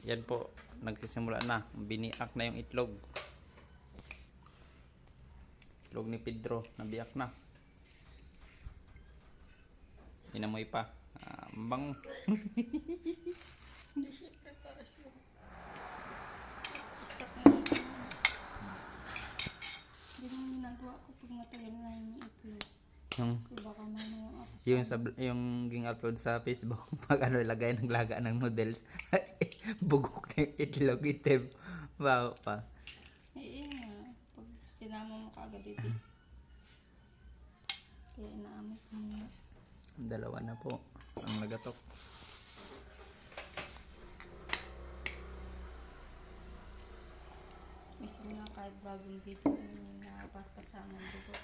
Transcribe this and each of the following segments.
Yan po, nagsisimula na. Biniak na yung itlog. Itlog ni Pedro, nabiyak na. Inamoy pa. Bango. Hindi siya preparasyon. Stop na yun. Hindi naman ginagawa ko pag matagal na yung itlog. Yung, Kasi baka mamaya ako sa yung ging upload sa Facebook, pag ano ilagay, naglaga ng noodles. Bugok na yung itlog, itim. Bago pa. nga. Pag sinama mo kaagad ito. Kaya inaamit mo na. Dalawa na po ang nagatok. Gusto nga kahit bagong video yung napapasamang dugo.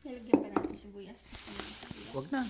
Nilagyan pa natin sibuyas. Wag na.